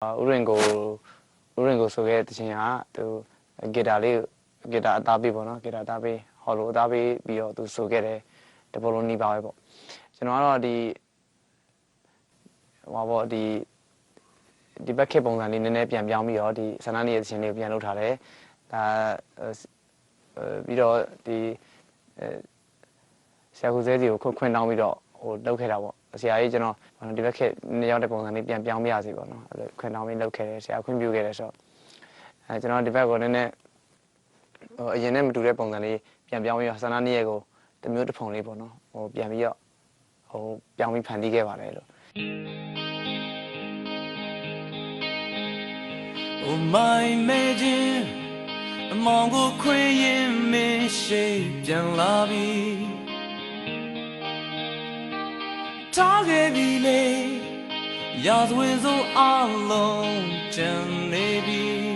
Uringo so get the chin to get a tabi bono, get a tabi, hollow tabi, be or to so get the bologna bible. So now the back cable and in the nepian yami or the sanani is in the piano tare, the Sakuzedio could quit down with or locate our CIA general on the back near the bone and nepian yami, quit down with locate, I couldn't get a shot. I do not develop on it. You never do repon than Piamia Sananiego, the mute pony bono, or Piamia, or Piami Pandigeva. Oh, my imagine a Mongol Queen, me shape and lobby. Target relay, Yaz with all alone, Jan Navy.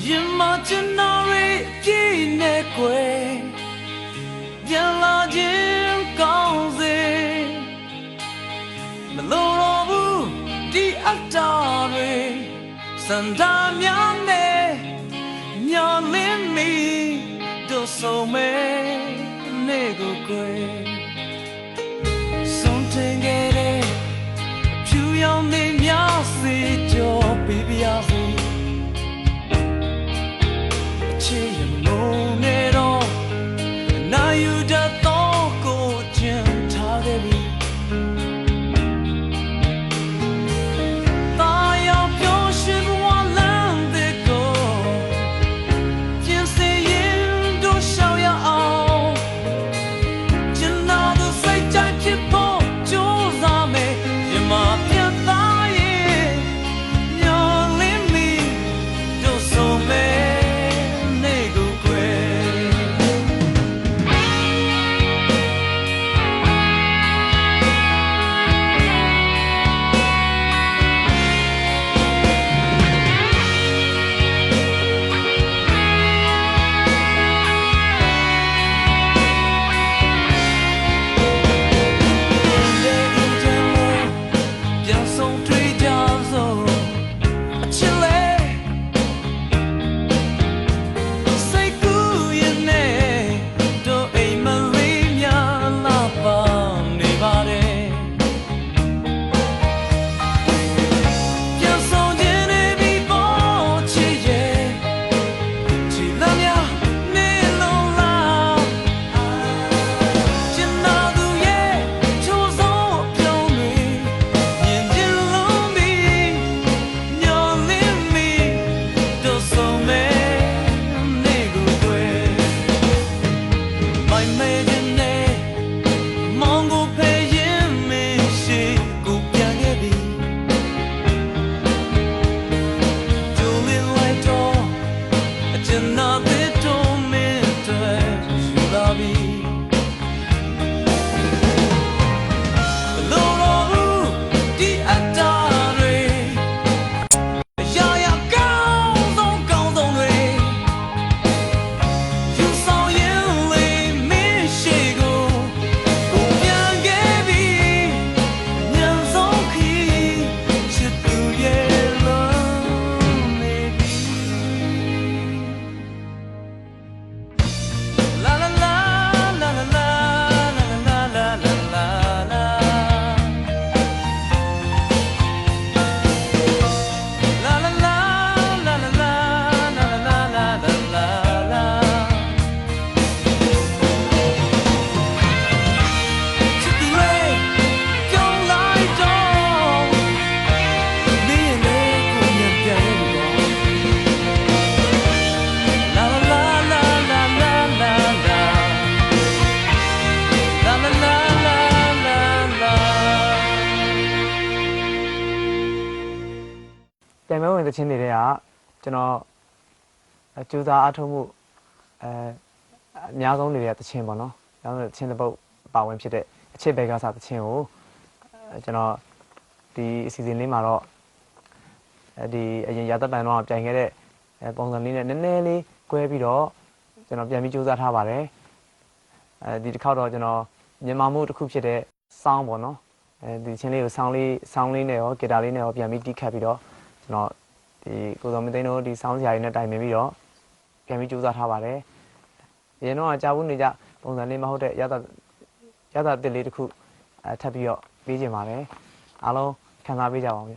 Imaginary Gineque, Yalla Jim Gonze, Meloro, the Atari, Sandamiane, Nyalim me, do so me, Nego Gray. Something get it, you young name Yasi, your baby Yasi. Now you just don't go Jim Target. Fire your ship one land they go. Jim say you do show your own. Jim now the say that you bought Joe's army. You might be dying. You're leaving me. Do so many. The chin area, General Juda Atomu Nyaz only at the chamber, the chin about Bowen Pit, a chip beggars at the chin, General the season Limaro, the Yata Bano, Jangere, Bonzanina, Nelly, Guebido, General Yamiju that Havare, the Codo, General Yamamu to cook it, Sound Bono, ဒီချင်းလေးကိုဆောင်းလေးနဲ့ရောဂီတာလေးနဲ့ရောပြန်ပြီးတီးခတ်ပြီးတော့ကျွန်တော်ဒီကိုစောမင်းသိန်းတို့ဒီဆောင်းစရာတွေနဲ့တိုင်ပင်ပြီးတော့ပြန်ပြီးကြိုးစားထားပါတယ်အရင်တော့ကြာဘူးနေကြပုံစံလေးမဟုတ်တဲ့ရတာတစ်လေးတစ်ခုထပ်ပြီးတော့ပေးခြင်းပါတယ်အားလုံးခံစားပေးကြပါဦးဗျ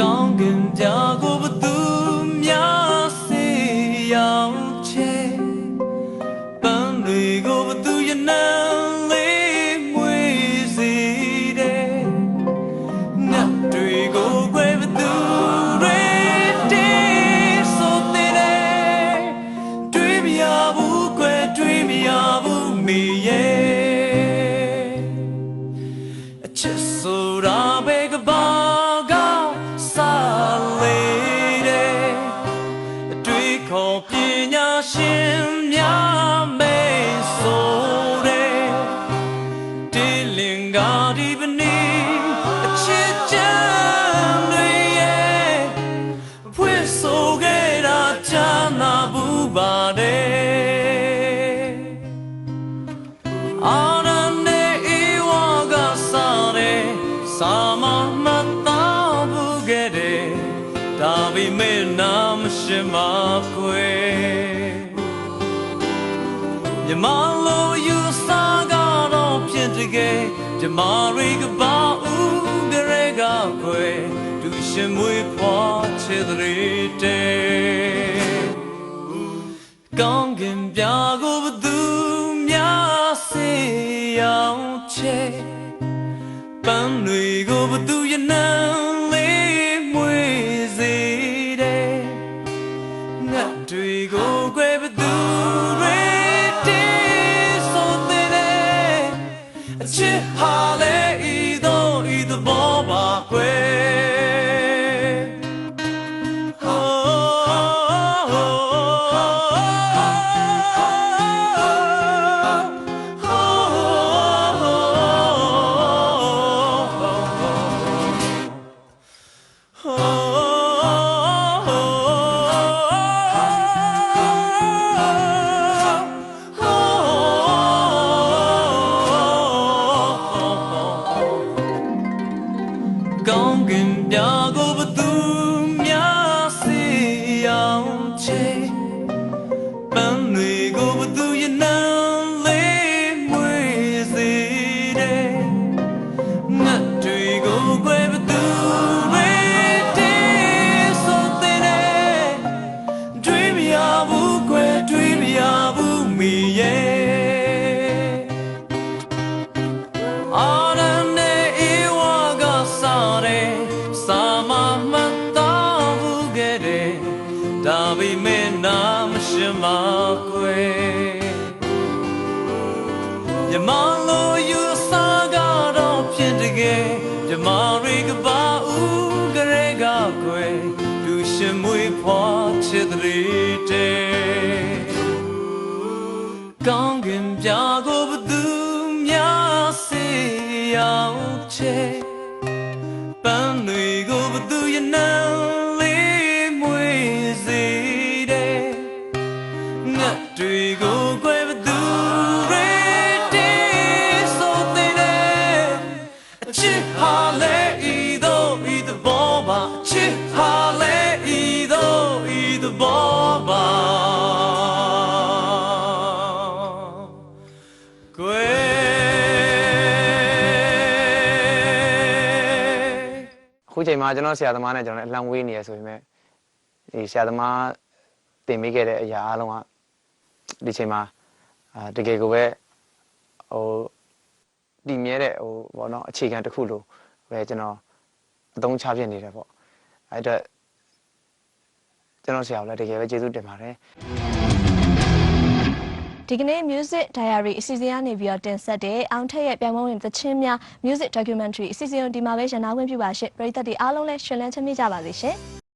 ကောင်းကင်ပြာကိုဘသူများစေရောက်ချေပန်းတွေကိုဘသူရနံလေးမွေစီတဲ့ငါတွေကိုခွဲဘသူတွေတေးဆိုတဲ့တွေးမရဘူးခွဲတွေးမရဘူးမေရဲ့အချစ်ဆိုတာပဲကဘာရှင်များမေဆိုတဲ့ဒီလင်္ကာဒီပနီအချစ်ချမ်းတွေရဲ့ဖွင့်ဆိုခဲ့တာချမ်းသာဘူးပါတယ်အာရနဲ့ဧဝကစားတဲ့စာမမတော်ဘူးခဲ့တဲ့ဒါပေမဲ့နာမရှိမခွေမြမလိုယူစားကတော့ဖြစ်တကယ်မြမတွေကပါဦးကြရဲကခွေသူရှင်မွေးဖွားချစ်တဲ့ကောင်းကင်ပြာကိုဘသူများစေရောက်ချေပန်းတွေကိုဘသူရနံလေးမွေစေတဲ့ငါတွေကိုခွဲဘသူတွေချစ်ဟာလေဤသောပါကွယ်ကောင်းကင်ပြာကိုဘသူများစေရောက်ချေပန်းတွေကိုဘသူရနံလေးမွေစေတဲ့ငါတွေကိုခွဲဘသူတွေတေးဆိုတဲ့တွေးမရဘူးခွဲတွေးမရဘူးမီရဲ့အာရနဲ့ဧဝကစားတဲ့စာမမတော်ဘူးခဲ့တဲ့ဒါပေမဲ့နာမရှိမခွေမြမလိုယူစားကတော့ဖြစ်တကယ်မြမတွေကပါဦးကြရဲကခွေသူရှင်မွေးဖွားချစ်တဲ့ကောင်းကင်ပြာကိုဘသူများစေရောက်ချေပန်းတွေကိုဘသူရနံလေးမွေစေတဲ့ငါတွေကိုခွဲဘသူတွေတေးဆိုတဲ့အချစ်ဟာလေဤသောပါအချစ်ဟာလေဤသောပါကွယ် အခုချိန်မှာကျွန်တော်ဆရာသမားနဲ့ကျွန်တော်လည်းအလံဝေးနေရဆိုပေမဲ့ဒီဆရာသမားတင်မိခဲ့တဲ့အရာအားလုံးကဒီချိန်မှာတကယ်ကိုပဲဟိုတည်မြဲတဲ့ဟိုဘောနော်အခြေခံတစ်ခုလိုပဲကျွန်တော်အသုံးချဖြစ်နေတယ်ပေါ့အဲ့တော့ကျွန်တော်ဆရာကိုလည်းတကယ်ပဲကျေးဇူးတင်ပါတယ်ဒီကနေ့ Music Diary အစီအစဉ်ကနေပြီးတော့တင်ဆက်တဲ့အောင်ထက်ရဲ့ပြိုင်ပွဲဝင်သချင်းများ Music Documentary အစီအစဉ်ဒီမှာပဲရန်နာခွင့်ပြုပါရှင့်ပရိသတ်တွေအားလုံးလည်းရှင်လန်းချမ်းမြေ့ကြပါစေရှင်